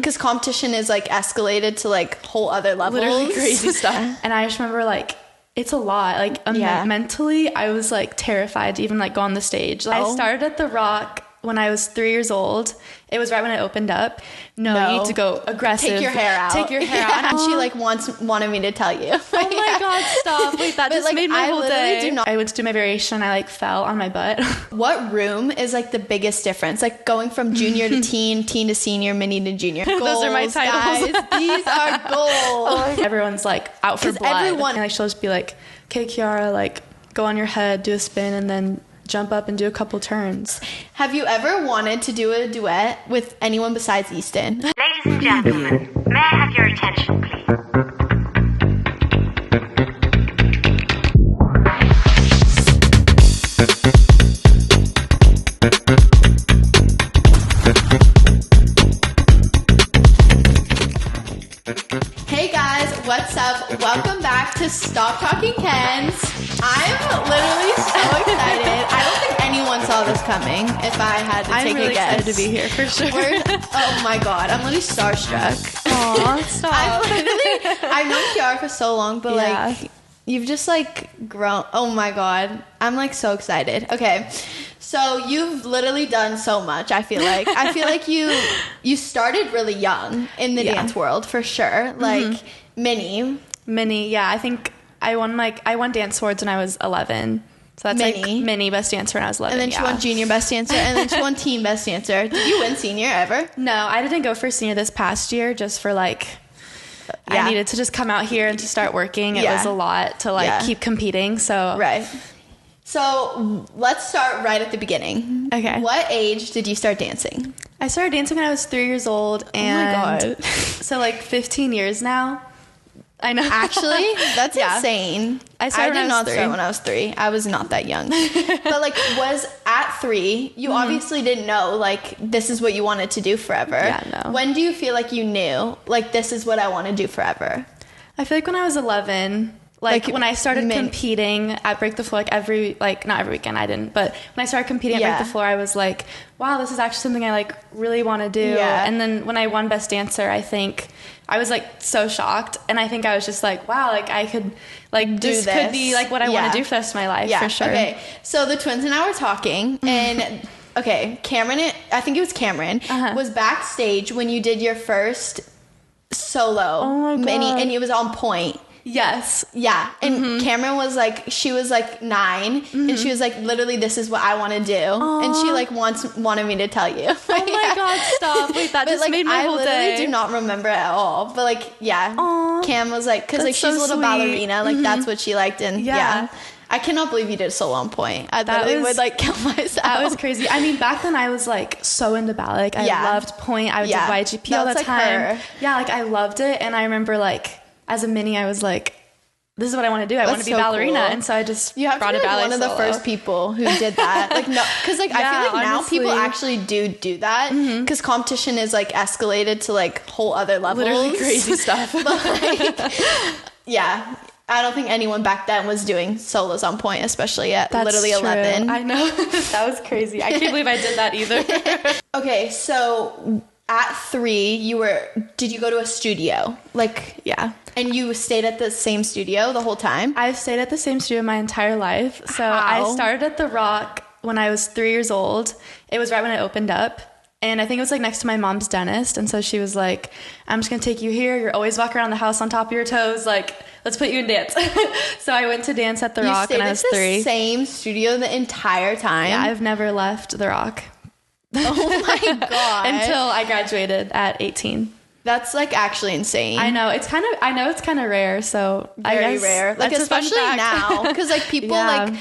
because competition is like escalated to like whole other levels. Literally crazy stuff. And I just remember like, it's a lot. Like mentally, I was like terrified to even like go on the stage. I started at the Rock when I was 3 years old. It was right when it opened up. No, you need to go aggressive. Take your hair out. And she like wanted me to tell you. Oh my God, stop. Wait, that just like, made my whole day. I went to do my variation and I like fell on my butt. What room is like the biggest difference? Like going from junior to teen to senior, mini to junior. Goals, those are my titles. Guys. These are goals. Everyone's like out for blood. And like she'll just be like, okay, Kiarra, like go on your head, do a spin, and then jump up and do a couple turns. Have you ever wanted to do a duet with anyone besides Easton? Ladies and gentlemen, may I have your attention, please? Hey guys, what's up? Welcome back to Stop Talking Kenz. I'm literally so excited. I don't think anyone saw this coming. If I had to take a guess, I'm really excited to be here for sure. Oh my God, I'm literally starstruck. Aw, stop. I've known Kiarra for so long, but like you've just like grown. Oh my God, I'm like so excited. Okay, so you've literally done so much. I feel like you started really young in the dance world for sure. Like mini. Yeah, I think I won dance awards when I was 11. So that's like mini best dancer when I was 11. And then she won junior best dancer, and then she won teen best dancer. Did you win senior ever? No, I didn't go for senior this past year just for like, I needed to just come out here and to start working. It was a lot to like keep competing. So right. So let's start right at the beginning. Okay. What age did you start dancing? I started dancing when I was 3 years old. And oh my God. So like 15 years now. I know. Actually, that's insane. I did not start when I was 3. I was not that young. But like was at 3, you obviously didn't know like this is what you wanted to do forever. Yeah, no. When do you feel like you knew like this is what I want to do forever? I feel like when I was 11, like when I started competing at Break the Floor, like not every weekend I didn't, but when I started competing at Break the Floor, I was like, wow, this is actually something I like really want to do. Yeah. And then when I won Best Dancer, I think I was like so shocked, and I think I was just like, wow, like I could like this could be like what I want to do for the rest of my life for sure. Okay, so the twins and I were talking, and Cameron, I think it was Cameron, was backstage when you did your first solo mini, and it was on point. Yes. Yeah. And Cameron was like, she was like 9 and she was like, literally, this is what I want to do. Aww. And she like wanted me to tell you. Oh my God, stop. Wait, that just made my whole day. I literally do not remember at all. But like, Cam was like, cause like she's a little ballerina. Like that's what she liked. And I cannot believe you did so on point. I literally would like kill myself. That was crazy. I mean, back then I was like so into ballet. Like I loved point. I would do YGP all the time. Her. Yeah. Like I loved it. And I remember like, as a mini, I was like, this is what I want to do. I want to be ballerina. Cool. And so I just brought a ballet one of the first people who did that. Like, no, because like, I feel like now people actually do that because competition is like escalated to like whole other levels. Literally crazy stuff. But like, I don't think anyone back then was doing solos on point, especially at literally 11. I know. That was crazy. I can't believe I did that either. Okay, so at 3, did you go to a studio? Like, and you stayed at the same studio the whole time? I've stayed at the same studio my entire life. So I started at the Rock when I was 3 years old. It was right when it opened up. And I think it was like next to my mom's dentist. And so she was like, I'm just going to take you here. You're always walking around the house on top of your toes. Like, let's put you in dance. So I went to dance at the Rock when I was 3. You stayed at the same studio the entire time? Yeah, I've never left the Rock. Oh my God. Until I graduated at 18. That's like actually insane. I know it's kind of rare. So very rare. Like especially now, because like people like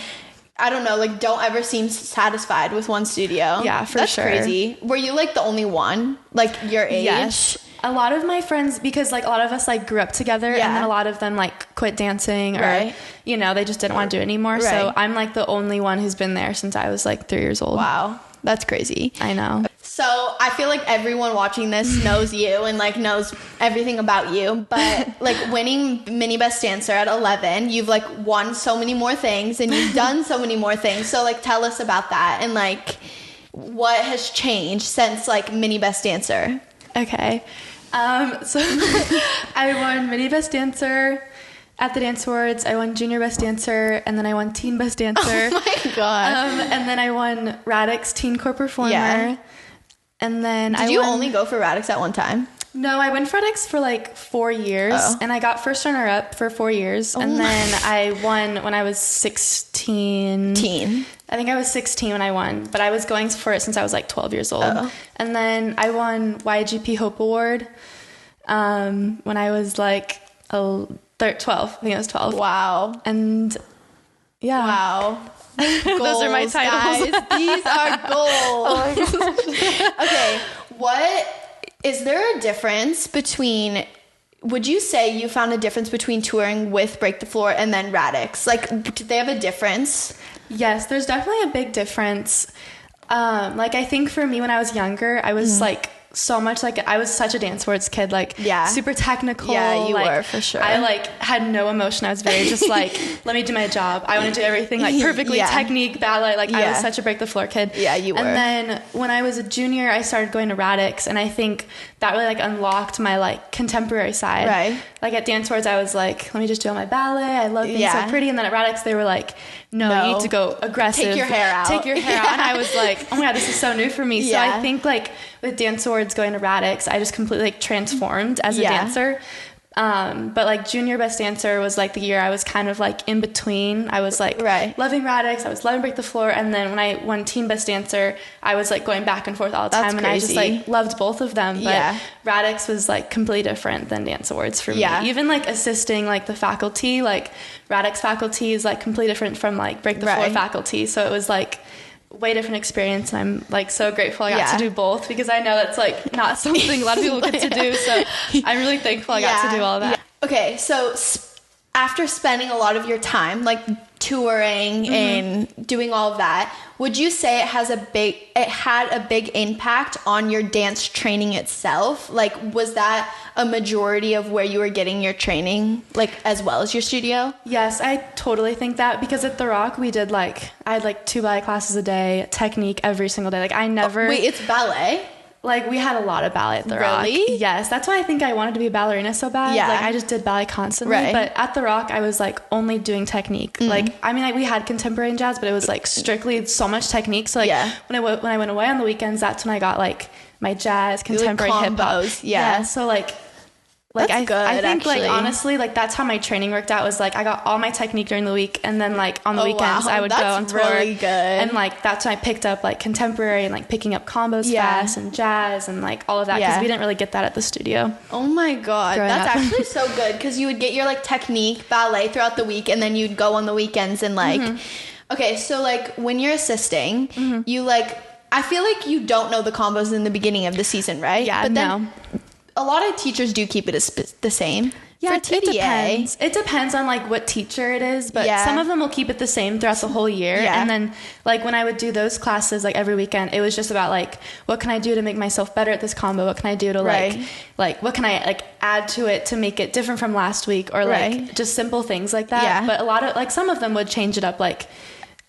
I don't know, like don't ever seem satisfied with one studio. Yeah, for sure. That's crazy. Were you like the only one, like your age? Yes. A lot of my friends, because like a lot of us like grew up together, and then a lot of them like quit dancing or you know they just didn't want to do it anymore. Right. So I'm like the only one who's been there since I was like 3 years old. Wow, that's crazy. I know. So I feel like everyone watching this knows you and like knows everything about you, but like winning mini best dancer at 11, you've like won so many more things and you've done so many more things. So like tell us about that and like what has changed since like mini best dancer. Okay. So I won mini best dancer at the Dance Awards. I won junior best dancer, and then I won teen best dancer. Oh my god! And then I won Radix teen core performer. Yeah. And then Did you only go for Radix at one time? No, I went for Radix for like 4 years, and I got first runner up for 4 years, and then I won when I was 16. I think I was 16 when I won, but I was going for it since I was like 12 years old. And then I won YGP Hope Award when I was like 12. I think I was 12. Wow. And yeah. Wow. Goals, those are my titles. Guys. These are goals. Okay. Is there a difference between, would you say you found a difference between touring with Break the Floor and then Radix? Like, did they have a difference? Yes, there's definitely a big difference. Like, I think for me when I was younger, I was like so much like, I was such a Dance Awards kid, like super technical. Yeah, you like, were for sure. I like had no emotion. I was very just like, let me do my job. I want to do everything like perfectly, technique, ballet. Like I was such a Break the Floor kid. Yeah, you were. And then when I was a junior, I started going to Radix, and I think that really like unlocked my like contemporary side. Right. Like at Dance Awards, I was like, let me just do all my ballet. I love being so pretty. And then at Radix, they were like, no, you need to go aggressive. Take your hair out. And I was like, oh my God, this is so new for me. So I think like with Dance Awards going to Radix, I just completely like transformed as a dancer. But like junior best dancer was like the year I was kind of like in between. I was like loving Radix, I was loving Break the Floor, and then when I won teen best dancer, I was like going back and forth all the time. And I just like loved both of them. But Radix was like completely different than Dance Awards for me. Even like assisting like the faculty, like Radix faculty is like completely different from like Break the Floor faculty. So it was like way different experience, and I'm like so grateful I got to do both, because I know that's like not something a lot of people get to do, so I'm really thankful I got to do all of that. Okay, so after spending a lot of your time like touring and doing all of that, would you say it had a big impact on your dance training itself? Like, was that a majority of where you were getting your training, like as well as your studio? Yes, I totally think that, because at The Rock we did I had like 2 ballet classes a day, technique every single day. Like I never wait, it's ballet? Like we had a lot of ballet at The Rock. Really? Yes, that's why I think I wanted to be a ballerina so bad. Yeah. Like I just did ballet constantly. Right. But at The Rock, I was like only doing technique. Like I mean, we had contemporary and jazz, but it was like strictly so much technique. So like when I went away on the weekends, that's when I got like my jazz, contemporary, hip hop. Yeah. So like that's good, I think actually. Like honestly, like that's how my training worked out, was like I got all my technique during the week, and then like on the weekends I would go on tour. Really good. And like that's when I picked up like contemporary and like picking up combos fast and jazz and like all of that, because we didn't really get that at the studio. Oh my God, that's actually so good, because you would get your like technique ballet throughout the week, and then you'd go on the weekends and like okay, so like when you're assisting, you like, I feel like you don't know the combos in the beginning of the season, right? Yeah, but then a lot of teachers do keep it the same. Yeah, it depends. It depends on like what teacher it is, but some of them will keep it the same throughout the whole year. Yeah. And then like when I would do those classes like every weekend, it was just about like, what can I do to make myself better at this combo? What can I do to like what can I like add to it to make it different from last week, or like just simple things like that. Yeah. But a lot of like some of them would change it up like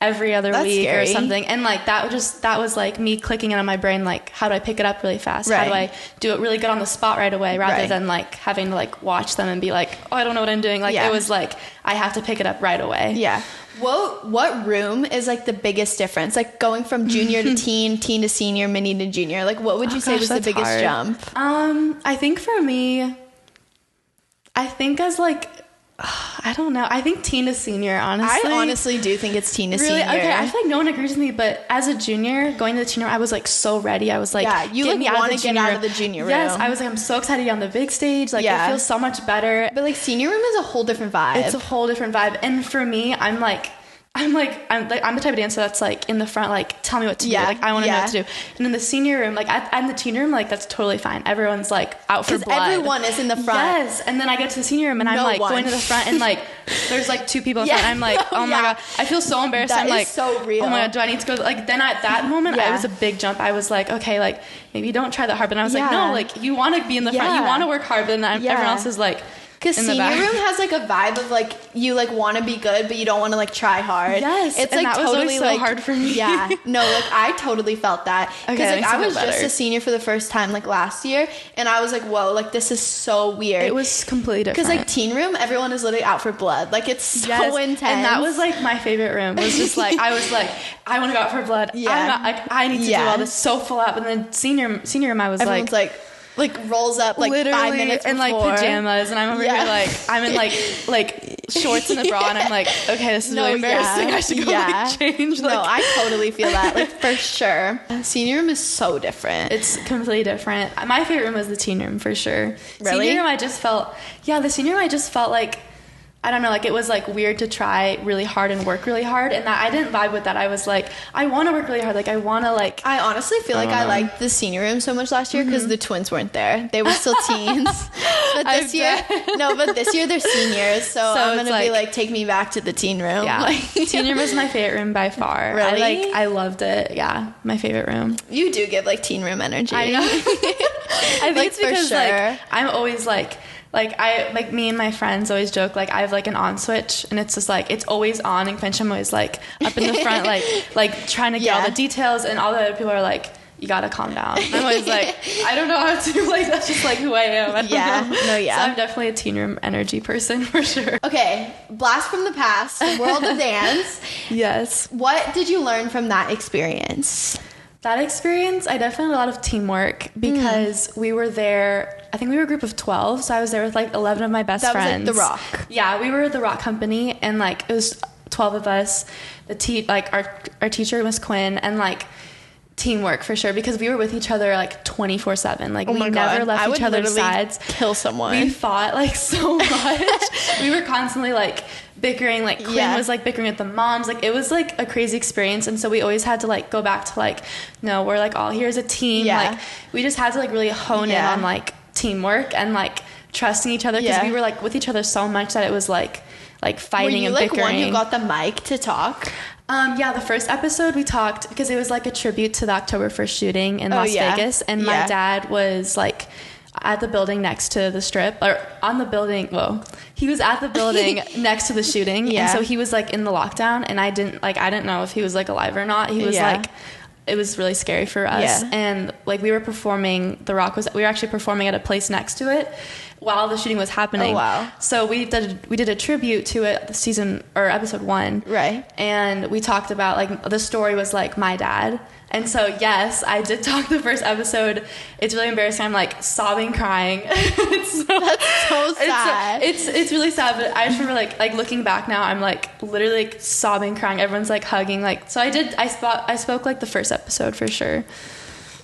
every other week or something, and like that was like me clicking it on my brain, like how do I pick it up really fast, how do I do it really good on the spot right away, rather than like having to like watch them and be like, oh, I don't know what I'm doing. Like it was like I have to pick it up right away. What room is like the biggest difference, like going from junior to teen to senior, mini to junior? Like what would you say was the biggest jump? I think for me, I think as like, I don't know. I think teen to senior, honestly. I honestly do think it's teen to senior. Okay, I feel like no one agrees with me, but as a junior, going to the teen room, I was like so ready. I was like, you like want to get out of the junior room. Yes, I was like, I'm so excited to get on the big stage. Like it feels so much better. But like senior room is a whole different vibe. It's a whole different vibe. And for me, I'm the type of dancer that's like in the front, like tell me what to do, like I want to know what to do. And in the senior room, like I'm the teen room, like that's totally fine. Everyone's like out for blood. Everyone is in the front. Yes, and then I get to the senior room and I'm like going to the front, and like there's like 2 people in front. I'm like, oh my God, I feel so embarrassed. I'm like, so real. Oh my God, do I need to go? Like then at that moment, it was a big jump. I was like, okay, like maybe don't try that hard. But I was like, no, like you want to be in the front, you want to work hard, but then everyone else is like, Because senior room has like a vibe of like you like want to be good, but you don't want to like try hard. Yes, it's and like that was totally so like hard for me. Yeah, no, like I totally felt that because Okay, like I was just a senior for the first time like last year, and I was like, whoa, like this is so weird. It was completely different. Because like teen room, everyone is literally out for blood. Like it's so intense, and that was like my favorite room. Was just like I was like I want to go out for blood. Yeah, I'm not, like I need to do all this so full up, and then senior room, I was everyone's like rolls up like literally 5 minutes before. in like pajamas, and I'm over here like I'm in like shorts and a bra, and I'm like, okay, this is really embarrassing. I should go like change. Like, no, I totally feel that, like for sure. Senior room is so different. It's completely different. My favorite room was the teen room for sure. Really? Senior room, I just felt like I don't know, like it was like weird to try really hard and work really hard, and that I didn't vibe with that. I was like, I want to work really hard, like I want to like. I honestly feel like I liked the senior room so much last year because the twins weren't there; they were still teens. But this year they're seniors, so I'm gonna be like, take me back to the teen room. Yeah, like, teen room was my favorite room by far. Really? I loved it. Yeah, my favorite room. You do give like teen room energy. I know. I think like, it's because like I'm always like me and my friends always joke like I have like an on switch, and it's just like it's always on, and I'm always like up in the front like trying to get all the details, and all the other people are like, you gotta calm down. And I'm always like, I don't know how to, like that's just like who I am. I don't know. So I'm definitely a teen room energy person for sure. Okay, blast from the past, world of dance. Yes. What did you learn from that experience? That experience, I definitely had a lot of teamwork because we were there. I think we were a group of 12, so I was there with like 11 of my best friends. That was like the Rock. Yeah, we were the Rock company, and like it was 12 of us. Our teacher, Miss Quinn, and like teamwork for sure, because we were with each other like 24/7. Like we never left each other's sides. Kill someone. We fought like so much. We were constantly like bickering, like Quinn was like bickering at the moms, like it was like a crazy experience, and so we always had to like go back to like, no, we're like all here as a team. Like we just had to like really hone in on like teamwork and like trusting each other, because we were like with each other so much that it was like fighting and bickering. Were you like one who got the mic to talk? Yeah, the first episode we talked because it was like a tribute to the October 1st shooting in Las Vegas, and my dad was like at the building next to the strip, or on the building. Whoa, he was at the building next to the shooting, and so he was like in the lockdown, and I didn't know if he was like alive or not. He was like, it was really scary for us, and like we were actually performing at a place next to it while the shooting was happening. Oh wow. So we did a tribute to it, episode 1. Right. And we talked about like the story was like my dad. And so yes, I did talk the first episode. It's really embarrassing. I'm like sobbing, crying. That's so sad. It's really sad, but I just remember like looking back now, I'm like literally like sobbing, crying. Everyone's like hugging, like, so I spoke like the first episode for sure.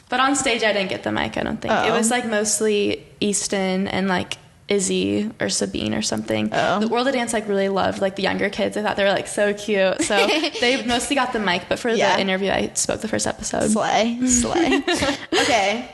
But on stage, I didn't get the mic, I don't think. It was, like, mostly Easton and, like, Izzy or Sabine or something. The World of Dance, like, really loved, like, the younger kids. I thought they were, like, so cute. So they mostly got the mic. But for the interview, I spoke the first episode. Slay. Okay.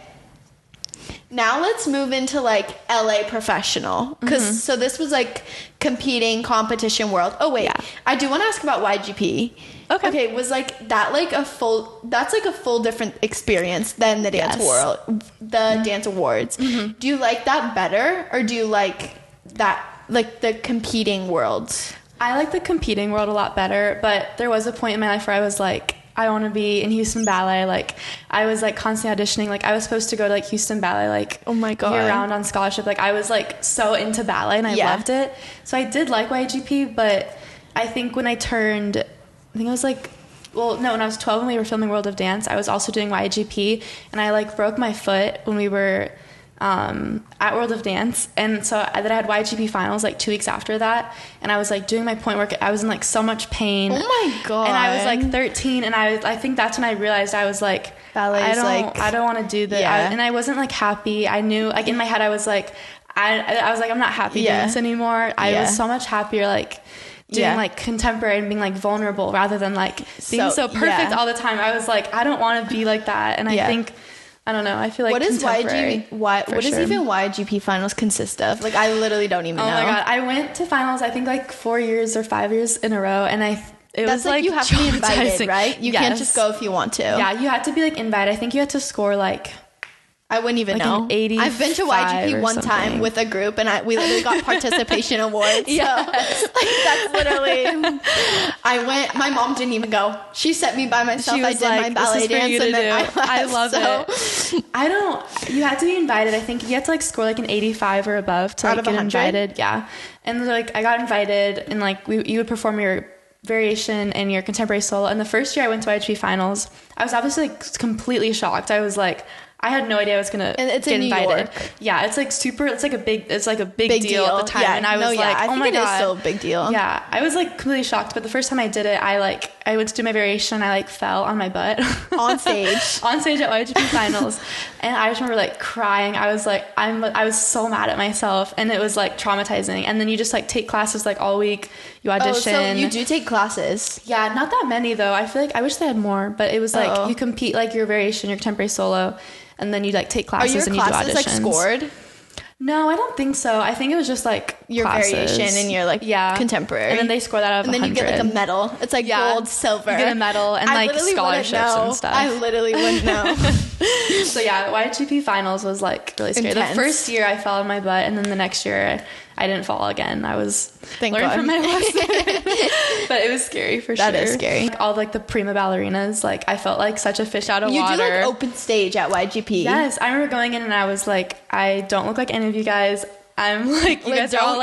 Now let's move into, like, LA professional. Because, so this was, like, competing competition world. Oh, wait. I do want to ask about YGP. Okay, was like that like that's like a full different experience than the dance world, the dance awards. Do you like that better, or do you like that, like the competing world? I like the competing world a lot better, but there was a point in my life where I was like, I want to be in Houston Ballet. Like I was like constantly auditioning. Like I was supposed to go to like Houston Ballet, like oh my god, year round on scholarship. Like I was like so into ballet, and I loved it. So I did like YGP, but I think when I turned, when I was 12 when we were filming World of Dance, I was also doing YGP, and I like broke my foot when we were at World of Dance, and so I had YGP finals like 2 weeks after that, and I was like doing my point work. I was in like so much pain. Oh my god! And I was like 13, and I think that's when I realized I was like, I don't want to do this. And I wasn't like happy. I knew, like in my head, I was like, I was like, I'm not happy doing this anymore. I was so much happier like doing like contemporary and being like vulnerable rather than like being so perfect all the time. I was like, I don't want to be like that. And I think, I don't know, I feel like what does even YGP finals consist of? Like I literally don't even know. Oh my god, I went to finals I think like 4 years or 5 years in a row, and it was like you have to be invited, right? You can't just go if you want to. Yeah, you had to be like invited. I think you had to score like, I wouldn't even know. I've been to YGP one time with a group, and we literally got participation awards. Yeah, so, that's literally. I went. My mom didn't even go. She sent me by myself. I did my ballet dance, and then I love it. I don't. You had to be invited. I think you had to score an 85 or above to get invited. Yeah, and I got invited, and you would perform your variation and your contemporary solo. And the first year I went to YGP finals, I was obviously completely shocked. I was I had no idea I was gonna get invited. New York. Yeah, it's super. It's a big deal at the time, and I was oh my god, it is still a big deal. Yeah, I was completely shocked. But the first time I did it, I went to do my variation. I fell on my butt on stage at YGP finals, and I just remember crying. I was I was so mad at myself, and it was traumatizing. And then you just take classes all week. You audition. Oh, so you do take classes? Yeah, not that many though. I feel I wish they had more, but it was you compete your variation, your contemporary solo. And then you take classes and you do auditions. Are your classes scored? No, I don't think so. I think it was just your classes. Variation and your contemporary. And then they score that out of 100. And then you get a medal. It's gold, silver. You get a medal and scholarships and stuff. I literally wouldn't know. So yeah, YGP finals was really scary. Intense. The first year I fell on my butt, and then the next year I didn't fall again. I was learning from my lesson. But it was scary for sure. That is scary. All the prima ballerinas, I felt such a fish out of water. You do open stage at YGP. Yes, I remember going in and I was I don't look like any of you guys. I'm you guys are all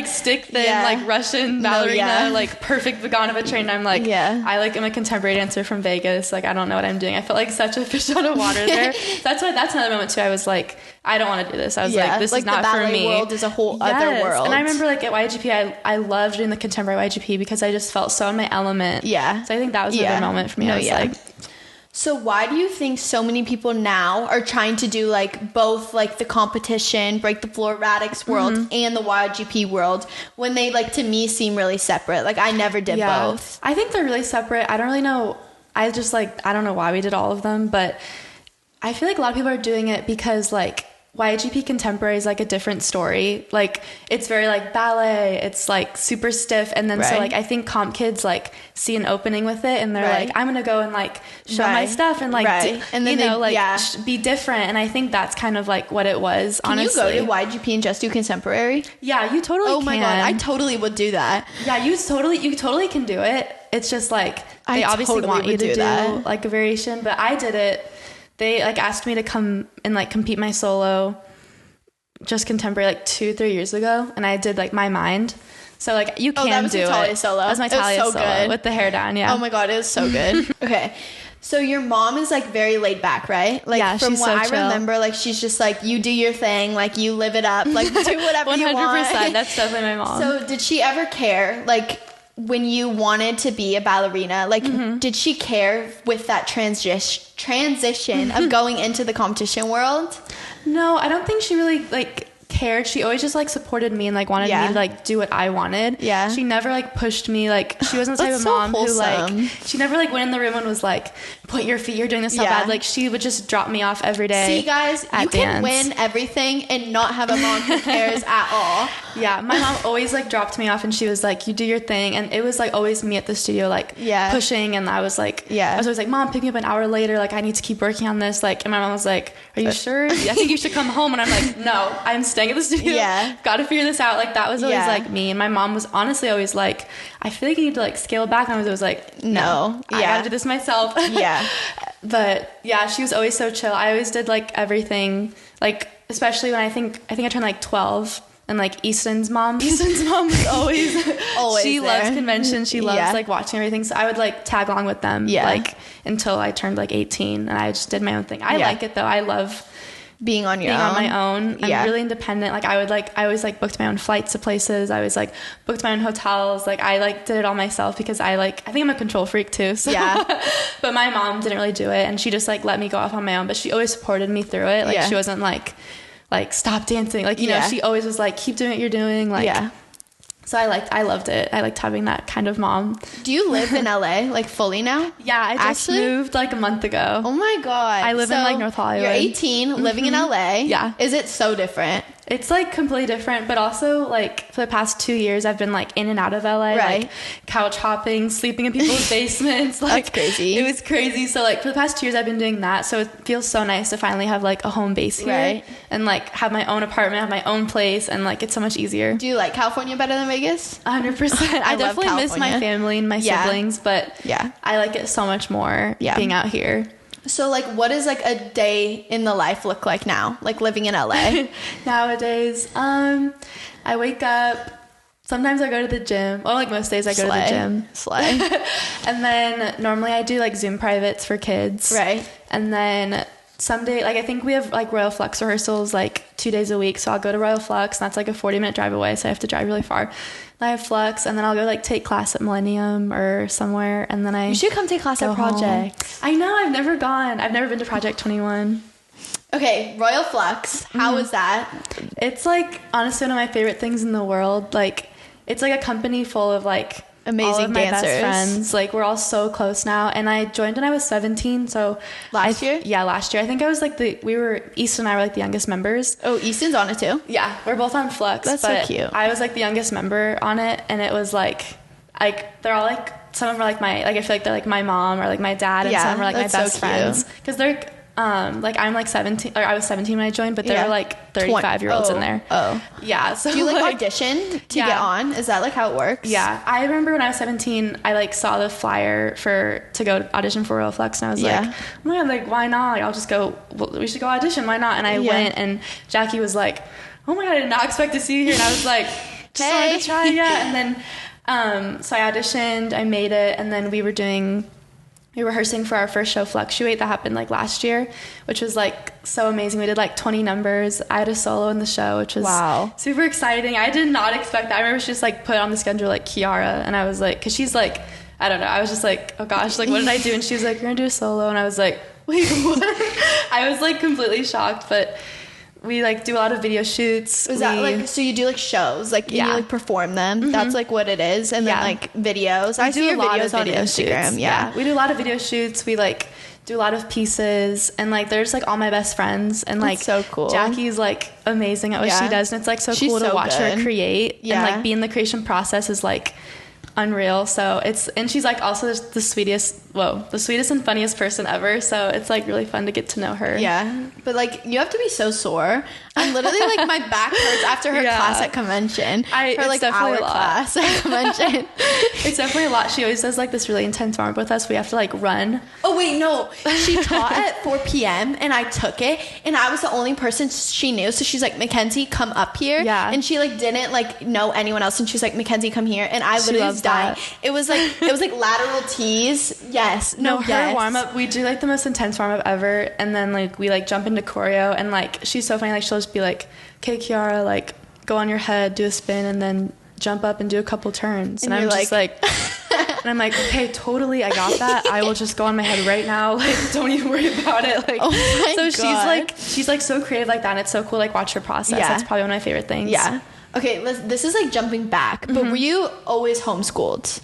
stick thin, Russian ballerina, perfect Vaganova trained. I'm I am a contemporary dancer from Vegas. I don't know what I'm doing. I felt such a fish out of water there. That's another moment too. I was I don't want to do this. I was this is not for me. The ballet world is a whole other world. And I remember at YGP, I loved doing the contemporary YGP because I just felt so in my element. Yeah. So I think that was another moment for me. So why do you think so many people now are trying to do both the competition, break the floor radix world and the YGP world when they to me seem really separate? I never did both. I think they're really separate. I don't really know. I just I don't know why we did all of them, but I feel a lot of people are doing it because YGP contemporary is a different story. It's very ballet. It's super stiff, and then so I think comp kids see an opening with it, and they're I'm gonna go and show my stuff and and then be different. And I think that's kind of what it was. Can honestly, you go to YGP and just do contemporary? Yeah, you totally. Oh my god, I totally would do that. Yeah, you totally can do it. It's just they obviously want you to do a variation, but I did it. They asked me to come and compete my solo just contemporary 2-3 years ago, and I did my mind. So you can that was do it. That was my Talia solo good. With the hair down. Yeah. Oh my god, it was so good. Okay. So your mom is very laid back, right? Yeah, from she's what so I chill. Remember, she's just you do your thing, you live it up, do whatever 100%, you want. 100%. That's definitely my mom. So did she ever care when you wanted to be a ballerina, did she care with that transition of going into the competition world? No, I don't think she really cared. She always just supported me and wanted me to do what I wanted. Yeah. She never pushed me. She wasn't the type of mom who she never went in the room and was put your feet, you're doing this so bad. She would just drop me off every day. See guys, you can win everything and not have a mom who cares at all. Yeah, my mom always like dropped me off and she was like, you do your thing. And it was like always me at the studio, like pushing. And I was like, I was always like, Mom, pick me up an hour later. Like, I need to keep working on this. Like, and my mom was like, are you sure? I think you should come home. And I'm like, no, I'm staying at the studio. Got to figure this out. Like, that was always like me. And my mom was honestly always like, I feel like you need to like scale back. And I was always like, no, I gotta do this myself. But yeah, she was always so chill. I always did like everything, like, especially when I think I turned like 12. And like Easton's mom was always she there. Loves conventions. She loves like watching everything. So I would like tag along with them like until I turned like 18 and I just did my own thing. I like it though. I love being on my own. I'm really independent. Like I always like booked my own flights to places. I always like booked my own hotels. Like I like did it all myself because I think I'm a control freak too. So but my mom didn't really do it and she just like let me go off on my own, but she always supported me through it. Like she wasn't like stop dancing, like you know, she always was like, keep doing what you're doing, like so I loved it. I liked having that kind of mom. Do you live in LA like fully now? I just moved like a month ago. Oh my god. I live in like North Hollywood. You're 18 living in LA. Is it so different? It's like completely different, but also like for the past 2 years I've been like in and out of LA, right. like couch hopping, sleeping in people's basements. Like, that's crazy. It was crazy. So like for the past 2 years I've been doing that. So it feels so nice to finally have like a home base here, right. and like have my own apartment, have my own place, and like it's so much easier. Do you like California better than Vegas? 100%. I definitely miss my family and my siblings, but I like it so much more being out here. So, like, what does, like, a day in the life look like now? Like, living in LA? Nowadays, I wake up. Sometimes I go to the gym. Well, like, most days I go to the gym. And then normally I do, like, Zoom privates for kids. Right. And then someday, like, I think we have, like, Royal Flux rehearsals, like, 2 days a week. So I'll go to Royal Flux, and that's, like, a 40-minute drive away. So I have to drive really far. I have Flux, and then I'll go like take class at Millennium or somewhere, and then you should come take class at Project. I know, I've never gone. I've never been to Project 21. Okay, Royal Flux. How was that? It's like honestly one of my favorite things in the world. Like it's like a company full of like amazing all of my dancers. Best friends. Like we're all so close now, and I joined when I was 17. So last year. I think I was like Easton and I were like the youngest members. Oh, Easton's on it too. Yeah, we're both on Flux. That's so cute. I was like the youngest member on it, and it was like they're all like, some of them are like I feel like they're like my mom or like my dad, and some of them are like my best friends because they're like I'm like 17, or I was 17 when I joined, but there were like 35-year-olds in there. Oh, yeah. So do you like audition to get on? Is that like how it works? Yeah, I remember when I was 17, I like saw the flyer to go audition for Royal Flux, and I was like, oh my god, like why not? Like, I'll just go. We should go audition. Why not? And I went, and Jackie was like, oh my god, I did not expect to see you here, and I was like, just wanted to try, and then so I auditioned, I made it, and then we were rehearsing for our first show, Fluctuate, that happened like last year, which was like so amazing. We did like 20 numbers. I had a solo in the show, which was super exciting. I did not expect that. I remember she just like put on the schedule like Kiarra, and I was like, because she's like, I don't know, I was just like, oh gosh, like what did I do? And she was like, you're gonna do a solo, and I was like, wait, what? I was like completely shocked, but we like do a lot of video shoots. Is that like, so you do like shows, like you like perform them? Mm-hmm. That's like what it is, and then like videos. I see your videos on Instagram. Yeah, we do a lot of video shoots. We like do a lot of pieces, and like there's like all my best friends, and like that's so cool. Jackie's like amazing at what she does, and it's like so cool to watch her create, and like be in the creation process is like unreal. So and she's like also the sweetest and funniest person ever, so it's like really fun to get to know her. Yeah, but like you have to be so sore. I'm literally like my back hurts after her class at convention. Her like hour class at convention. It's definitely a lot. She always does like this really intense warm-up with us. We have to like run. Oh wait, no, she taught at 4 p.m. and I took it, and I was the only person she knew, so she's like, Mackenzie, come up here. And she like didn't like know anyone else, and she's like, Mackenzie, come here, and I literally was dying. It was like lateral tees. Yes. Her warm-up, we do like the most intense warm-up ever, and then like we like jump into choreo, and like she's so funny, like she'll just be like, okay Kiarra, like go on your head, do a spin, and then jump up and do a couple turns, and I'm just like and I'm like, okay, totally, I got that. I will just go on my head right now, like don't even worry about it. Like, oh my God. she's like so creative like that, and it's so cool like watch her process. That's probably one of my favorite things. Okay, this is like jumping back, but were you always homeschooled?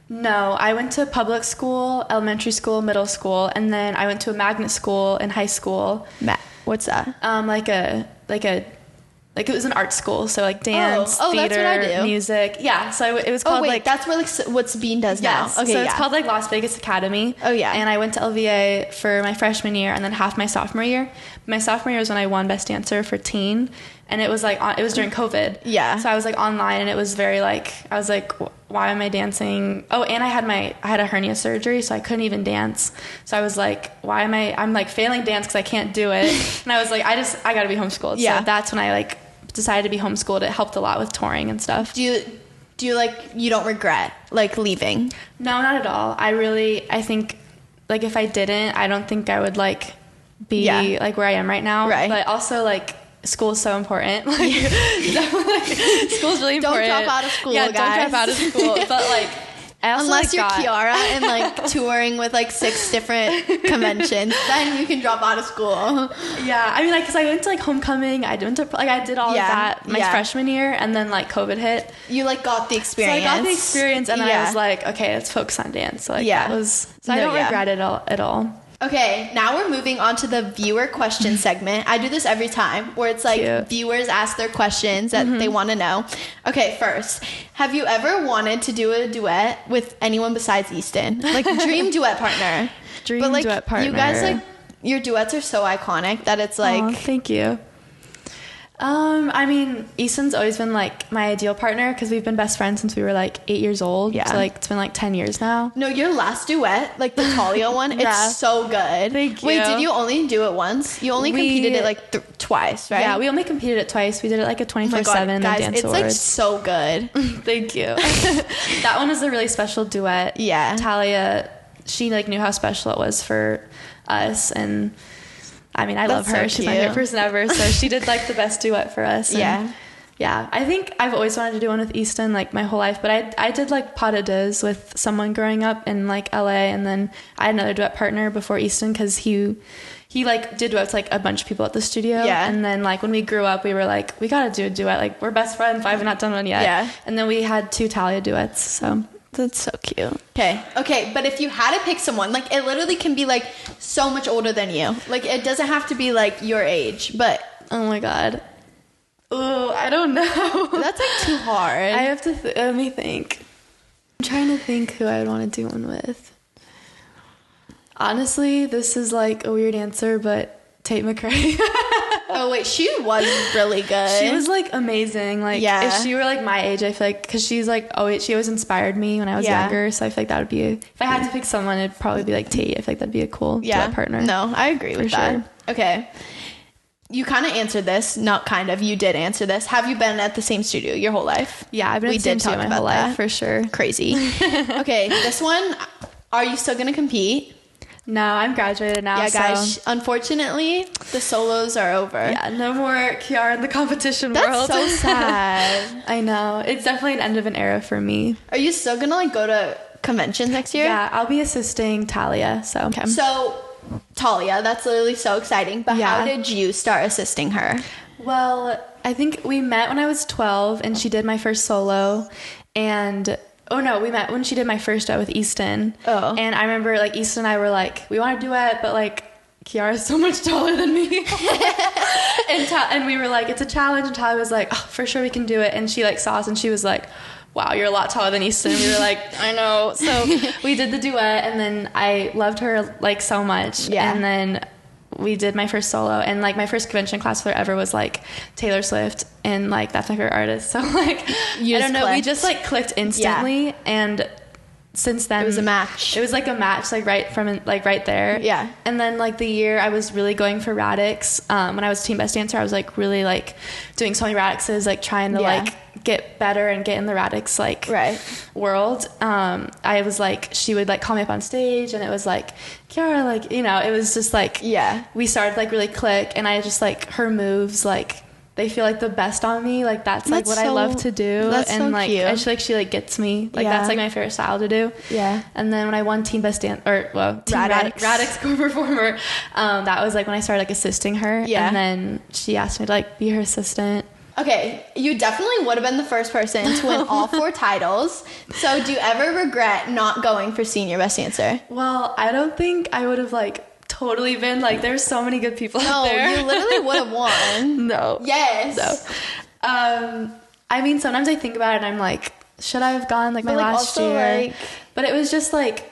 No, I went to public school, elementary school, middle school, and then I went to a magnet school in high school. What's that? Like it was an art school, so like dance, theater, that's what I do. Music. Yeah, so it was called like that's where like what Sabine does now. Okay, so it's called like Las Vegas Academy. Oh yeah. And I went to LVA for my freshman year and then half my sophomore year. My sophomore year was when I won Best Dancer for teen, and it was like it was during COVID. Yeah. So I was like online, and it was very like I was like, why am I dancing? Oh, and I had a hernia surgery, so I couldn't even dance. So I was like, I'm like failing dance because I can't do it. And I was like, I got to be homeschooled. Yeah. So that's when I like decided to be homeschooled. It helped a lot with touring and stuff. Do you like, you don't regret like leaving? No, not at all. I think like if I didn't, I don't think I would like be like where I am right now. Right. But also like school is so important. Like definitely school's really important. Don't drop out of school, guys. Don't drop out of school. But like unless you're Kiarra and like touring with like 6 different conventions, then you can drop out of school. Yeah, I mean, like, because I went to like homecoming, I did all of that my freshman year, and then like COVID hit. You like got the experience. So I got the experience, and then I was like, okay, let's focus on dance. So like that was. So I don't regret it at all. Okay, now we're moving on to the viewer question segment. I do this every time where it's like Cute. Viewers ask their questions that they want to know. Okay, first, have you ever wanted to do a duet with anyone besides Easton? Like dream duet partner. Duet partner. You guys like your duets are so iconic that it's like. Aw, thank you. I mean, Easton's always been like my ideal partner because we've been best friends since we were like 8 years old. Yeah. So like it's been like 10 years now. No, your last duet, like the Talia one, Yeah. it's so good. Thank you. Wait, did you only do it once? You only competed it like twice, right? Yeah, we only competed it twice. We did it like a 24/7 guys, dance it's awards. like so good. Thank you. That one was a really special duet. Yeah. Talia, she like knew how special it was for us, and I mean, I love her. So She's my cute. favorite person ever. So she did like the best duet for us. And Yeah. yeah. I think I've always wanted to do one with Easton like my whole life, but I did like pas de deux with someone growing up in like LA, and then I had another duet partner before Easton because he like did duets like a bunch of people at the studio. Yeah. And then like when we grew up, we were like, we gotta do a duet. Like we're best friends. Why have we not done one yet? Yeah. And then we had 2 Talia duets. So That's so cute. Okay, but if you had to pick someone, like it literally can be like so much older than you. Like it doesn't have to be like your age, but oh my god. Oh, I don't know. that's like too hard. I have to let me think. I'm trying to think who I would want to do one with. Honestly, this is like a weird answer, but Tate McRae. Oh wait, she was really good. She was like amazing. Like if she were like my age, I feel like because she's like she always inspired me when I was younger. So I feel like that would be if I had to pick someone, it'd probably be like Tate. I feel like that'd be a cool duet partner. No, I agree with that. sure. Okay. You kind of answered this, not kind of. You did answer this. Have you been at the same studio your whole life? Yeah, I've been at the same studio my whole life for sure. Crazy. Okay, this one. Are you still gonna compete? No, I'm graduated now. Yeah, guys. So. Unfortunately, the solos are over. Yeah, no more Kiarra in the competition That's world. so sad. I know. It's definitely an end of an era for me. Are you still gonna like go to conventions next year? Yeah, I'll be assisting Talia. So. Okay. So, Talia, that's literally so exciting. But how did you start assisting her? Well, I think we met when I was 12, and she did my first solo, and. Oh no, we met when she did my first duet with Easton. Oh. And I remember like Easton and I were like, we want to duet, but like Kiarra's so much taller than me. and we were like, it's a challenge. And Talia was like, oh, for sure we can do it. And she like saw us and she was like, wow, you're a lot taller than Easton. We were like, I know. So we did the duet, and then I loved her like so much. Yeah. And then we did my first solo, and like my first convention class with her ever was like Taylor Swift, and like that's my favorite artist. So like I don't know, we just like clicked instantly, and since then it was a match. It was like a match, like right there. Yeah. And then like the year I was really going for Radix, when I was team best dancer, I was like really like doing so many Radixes, like trying to like get better and get in the Radix like world. I was like, she would like call me up on stage, and it was like, Kiarra, like, you know, it was just like we started like really click, and I just like her moves, like they feel like the best on me. Like that's like what I love to do. That's and so like cute. I feel like she like gets me. Like that's like my favorite style to do. Yeah. And then when I won team best dance team Radix co-performer, that was like when I started like assisting her. Yeah. And then she asked me to like be her assistant. Okay, you definitely would have been the first person to win all 4 titles. So do you ever regret not going for senior best dancer? Well, I don't think I would have like totally been like, there's so many good people out there. No, you literally would have won. No. Yes. No. I mean, sometimes I think about it and I'm like, should I have gone like my last year? Like, but it was just like,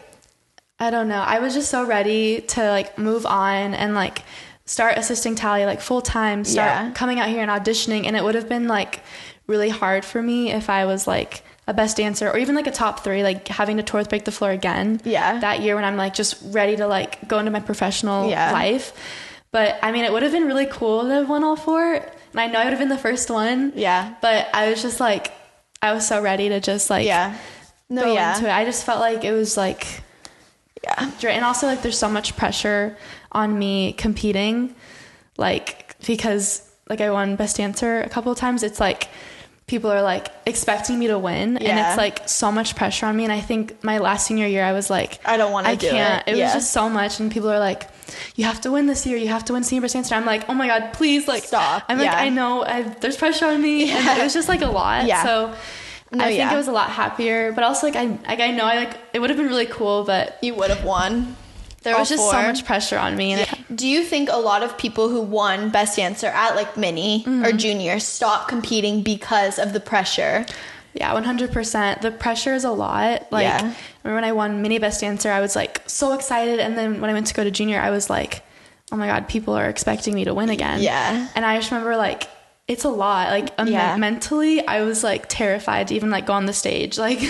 I don't know. I was just so ready to like move on and like start assisting Talia like full time, start coming out here and auditioning. And it would have been like really hard for me if I was like a best dancer or even like a top 3, like having to tour with Break the Floor again that year when I'm like just ready to like go into my professional life. But I mean, it would have been really cool to have won all 4, and I know I would have been the first one, but I was just like, I was so ready to just like go into it. I just felt like it was like and also like there's so much pressure on me competing, like because like I won best dancer a couple of times. It's like people are like expecting me to win, and it's like so much pressure on me. And I think my last senior year I was like, I don't want to do it. It was just so much, and people are like, you have to win this year, you have to win senior best dancer. I'm like, oh my god, please, like stop. I'm like, I know there's pressure on me, and it was just like a lot. So I think it was a lot happier, but also like I know I like it would have been really cool, but you would have won. there was just so much pressure on me. And do you think a lot of people who won Best Dancer at like mini or junior stop competing because of the pressure? Yeah, 100%. The pressure is a lot. Like, remember when I won mini Best Dancer, I was like so excited. And then when I went to go to junior, I was like, oh my God, people are expecting me to win again. Yeah. And I just remember like, it's a lot. Like mentally, I was like terrified to even like go on the stage. Like,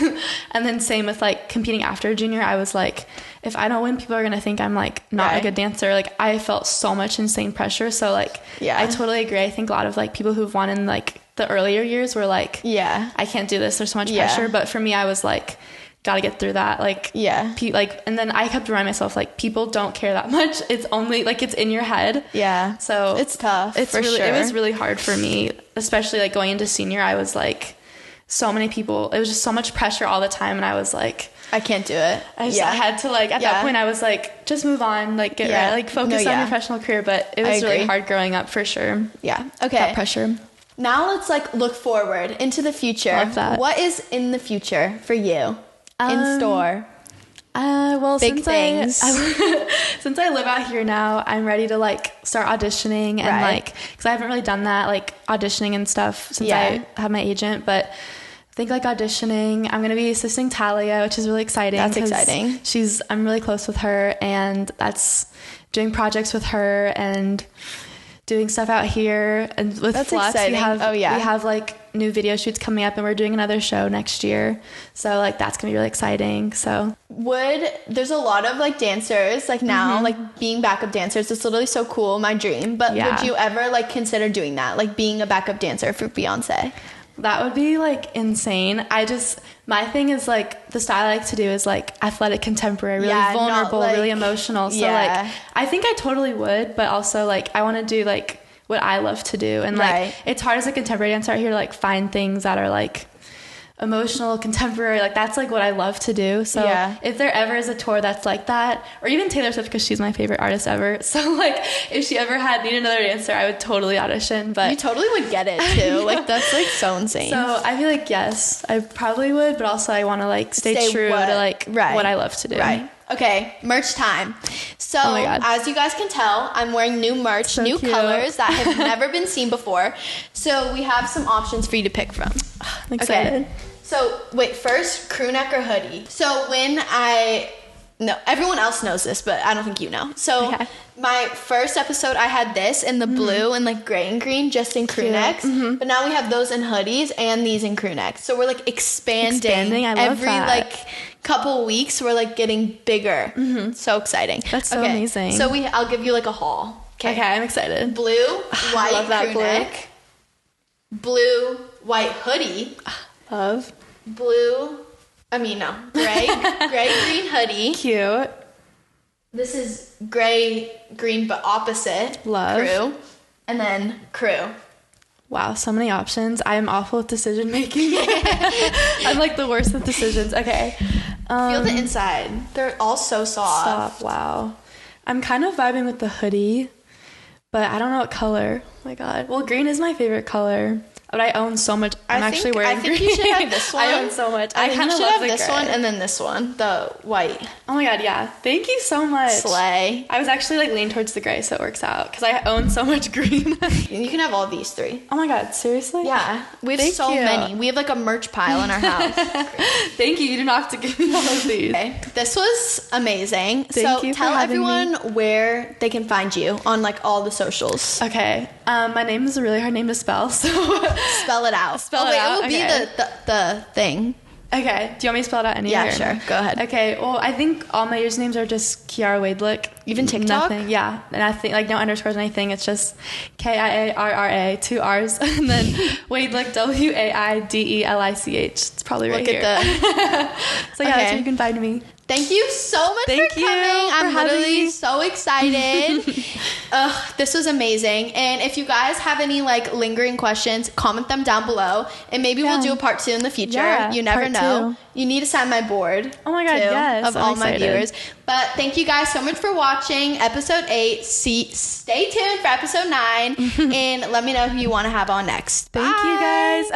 and then same with like competing after junior, I was like, if I don't win, people are going to think I'm like not a good dancer. Like I felt so much insane pressure. So like, I totally agree. I think a lot of like people who've won in like the earlier years were like, I can't do this. There's so much pressure. But for me, I was like, gotta get through that. Like, like, and then I kept reminding myself, like, people don't care that much. It's only like, it's in your head. Yeah. So it's tough. It's really, it was really hard for me, especially like going into senior. I was like, so many people, it was just so much pressure all the time. And I was like, I can't do it. I had to like, at that point I was like, just move on, like get right, like focus on your professional career. But it was really hard growing up for sure. Yeah. Okay. That pressure. Now let's like look forward into the future. Love that. What is in the future for you? In store? Well, big things. Since I live out here now, I'm ready to like start auditioning and like, because I haven't really done that, like auditioning and stuff since I have my agent. But I think like auditioning, I'm going to be assisting Talia, which is really exciting. That's exciting. I'm really close with her, and that's doing projects with her and doing stuff out here. And with Flux, we have like new video shoots coming up, and we're doing another show next year, so like that's gonna be really exciting. So there's a lot of like dancers like now like being backup dancers. It's literally so cool, my dream. But would you ever like consider doing that, like being a backup dancer for Beyonce? That would be like insane. My thing is like the style I like to do is like athletic contemporary, really vulnerable, really emotional. So like I think I totally would, but also like I want to do like what I love to do. And like it's hard as a contemporary dancer out here to like find things that are like emotional, contemporary, like that's like what I love to do. So if there ever is a tour that's like that, or even Taylor Swift, because she's my favorite artist ever, so like if she ever needed another dancer, I would totally audition. But you totally would get it too. Like that's like so insane. So I feel like yes, I probably would, but also I want to like stay true to like what I love to do. Okay, merch time. So as you guys can tell, I'm wearing new merch, new colors that have never been seen before. So we have some options for you to pick from. I'm excited. So wait, first, crew neck or hoodie. So everyone else knows this, but I don't think you know. So my first episode, I had this in the blue and like gray and green, just in crew necks. But now we have those in hoodies and these in crew necks. So we're like expanding. I love every like couple weeks. We're like getting bigger. So exciting. That's so amazing. So I'll give you like a haul. Okay, I'm excited. Blue, white crew neck. Blue, white hoodie. Love. Gray green hoodie. Cute. This is gray green but opposite. Love. Crew. And then crew. Wow, so many options. I am awful with decision making. I'm like the worst with decisions. Okay. Feel the inside. They're all so soft. Wow. I'm kind of vibing with the hoodie, but I don't know what color. Oh my God. Well, green is my favorite color. But I own so much. I think green. You should have this one. I own so much. I kind of love this one and then this one, the white. Oh my God, yeah. Thank you so much. Slay. I was actually like leaning towards the gray, so it works out because I own so much green. You can have all these three. Oh my God, seriously? Yeah. We have so many. We have like a merch pile in our house. Thank you. You didn't have to give me all of these. Okay. This was amazing. Thank you. Tell everyone where they can find you on like all the socials. Okay. My name is a really hard name to spell, so spell it out. It will be the thing. Okay. Do you want me to spell it out anywhere? Yeah, sure. Go ahead. Okay. Well, I think all my usernames are just Kiarra Waidelich. Even TikTok? Nothing. Yeah. And I think like no underscores or anything. It's just Kiarra, 2 R's, and then Waidelich, Waidelich. It's probably right here. So yeah, that's where you can find me. Thank you so much for coming. I'm literally so excited. This was amazing. And if you guys have any like lingering questions, comment them down below, and maybe we'll do a part 2 in the future. Yeah, you never know. 2. You need to sign my board. Oh my God, yes. Of all my viewers. But thank you guys so much for watching episode 8. Stay tuned for episode 9, and let me know who you want to have on next. Thank you guys.